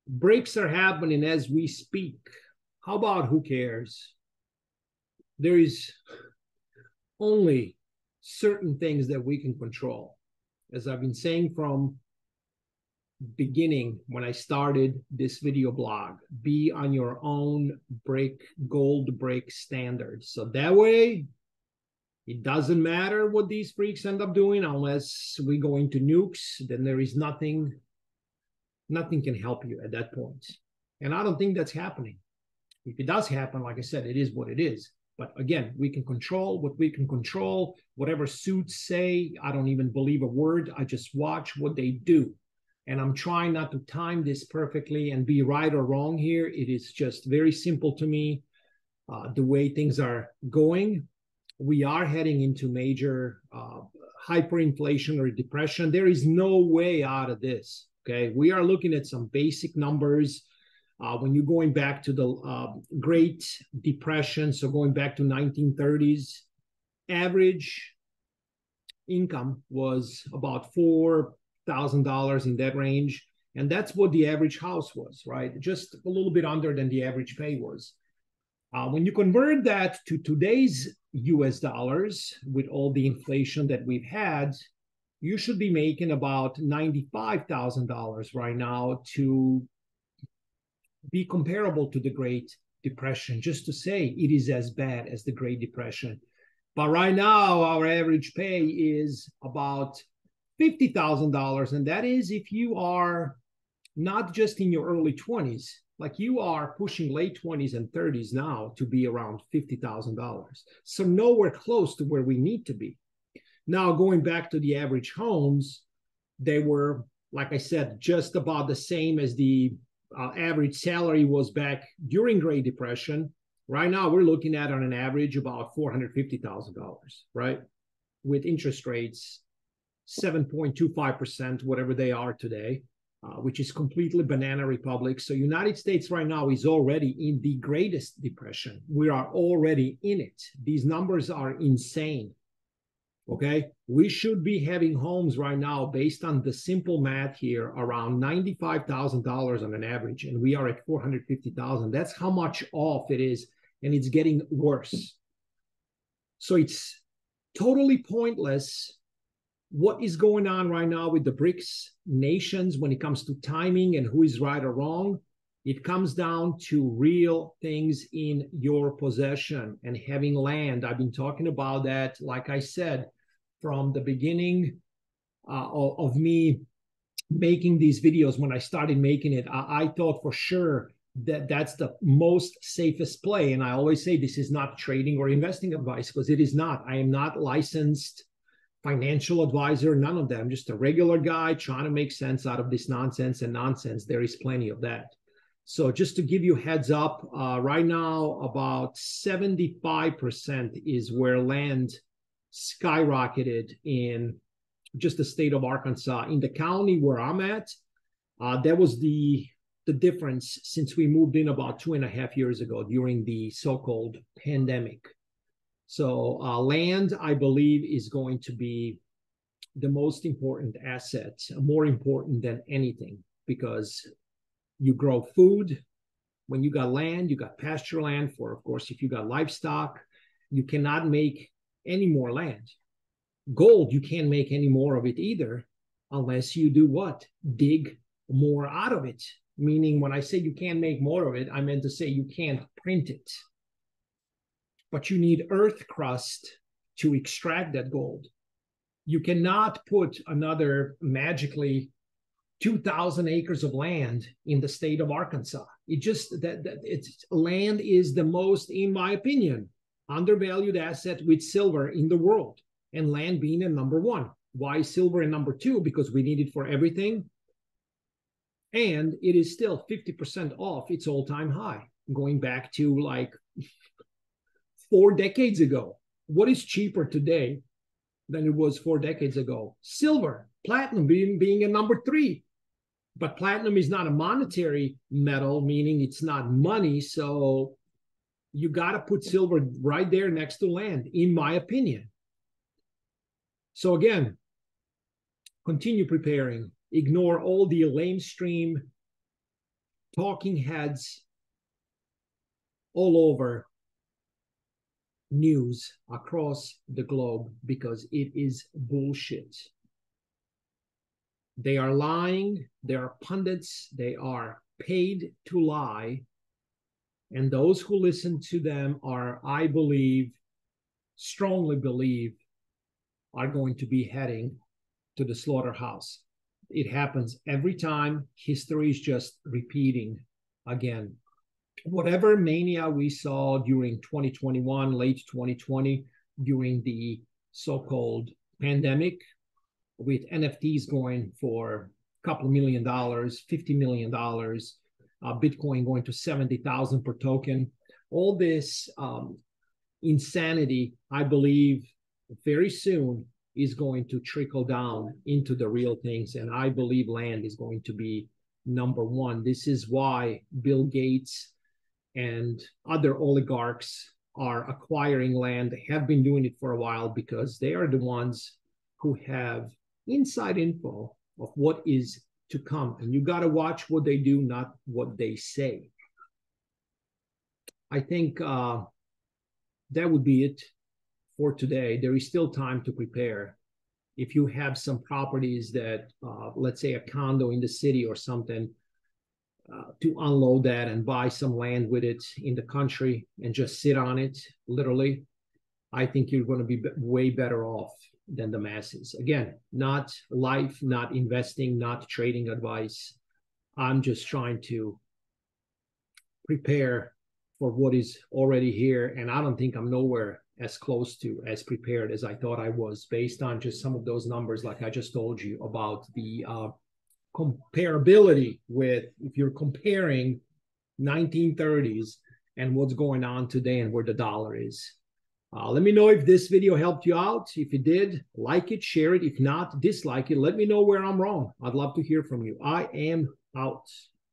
Breaks are happening as we speak. How about who cares? There is only certain things that we can control. As I've been saying from beginning when I started this video blog, be on your own gold break standards. So that way, it doesn't matter what these freaks end up doing unless we go into nukes, then there is nothing can help you at that point. And I don't think that's happening. If it does happen, like I said, it is what it is. But again, we can control what we can control. Whatever suits say, I don't even believe a word. I just watch what they do. And I'm trying not to time this perfectly and be right or wrong here. It is just very simple to me. The way things are going, we are heading into major hyperinflation or depression. There is no way out of this. Okay, we are looking at some basic numbers. When you're going back to the Great Depression, so going back to 1930s, average income was about $4,000 in that range. And that's what the average house was, right? Just a little bit under than the average pay was. When you convert that to today's US dollars, with all the inflation that we've had, you should be making about $95,000 right now to be comparable to the Great Depression, just to say it is as bad as the Great Depression. But right now, our average pay is about $50,000. And that is if you are not just in your early 20s, like you are pushing late 20s and 30s now to be around $50,000. So nowhere close to where we need to be. Now, going back to the average homes, they were, like I said, just about the same as the average salary was back during Great Depression. Right now, we're looking at on an average about $450,000, right? With interest rates 7.25%, whatever they are today, which is completely banana republic. So United States right now is already in the greatest depression. We are already in it. These numbers are insane. Okay, we should be having homes right now based on the simple math here around $95,000 on an average, and we are at $450,000. That's how much off it is, and it's getting worse. So it's totally pointless what is going on right now with the BRICS nations when it comes to timing and who is right or wrong. It comes down to real things in your possession and having land. I've been talking about that, like I said, from the beginning of me making these videos. When I started making it, I thought for sure that that's the most safest play. And I always say this is not trading or investing advice, because it is not. I am not licensed financial advisor, none of that. I'm just a regular guy trying to make sense out of this nonsense, and nonsense, there is plenty of that. So just to give you heads up, right now about 75% is where land skyrocketed in just the state of Arkansas. In the county where I'm at, that was the difference since we moved in about 2.5 years ago during the so-called pandemic. So land, I believe, is going to be the most important asset, more important than anything, because you grow food. When you got land, you got pasture land for, of course, if you got livestock, you cannot make any more land. Gold, you can't make any more of it either, unless you do what? Dig more out of it. Meaning, when I say you can't make more of it, I meant to say you can't print it. But you need earth crust to extract that gold. You cannot put another magically 2,000 acres of land in the state of Arkansas. It just it's land is the most, in my opinion, undervalued asset with silver in the world, and land being a number one. Why silver in number two? Because we need it for everything, and it is still 50% off its all-time high, going back to like 4 decades ago. What is cheaper today than it was 4 decades ago? Silver, platinum being a number three. But platinum is not a monetary metal, meaning it's not money. So you got to put silver right there next to land, in my opinion. So again, continue preparing. Ignore all the lamestream talking heads all over news across the globe because it is bullshit. They are lying. They are pundits. They are paid to lie. And those who listen to them are, I believe, strongly believe, are going to be heading to the slaughterhouse. It happens every time. History is just repeating again. Whatever mania we saw during 2021, late 2020, during the so-called pandemic, with NFTs going for a couple of $1 million, $50 million, Bitcoin going to 70,000 per token, all this insanity, I believe, very soon is going to trickle down into the real things. And I believe land is going to be number one. This is why Bill Gates and other oligarchs are acquiring land. They have been doing it for a while because they are the ones who have inside info of what is to come. And you got to watch what they do, not what they say. I think that would be it for today. There is still time to prepare. If you have some properties that, let's say a condo in the city or something, to unload that and buy some land with it in the country and just sit on it, literally, I think you're going to be way better off than the masses. Again, not life, not investing, not trading advice. I'm just trying to prepare for what is already here. And I don't think I'm nowhere as close to as prepared as I thought I was, based on just some of those numbers, like I just told you about the comparability with, if you're comparing 1930s and what's going on today and where the dollar is. Let me know if this video helped you out. If it did, like it, share it. If not, dislike it. Let me know where I'm wrong. I'd love to hear from you. I am out.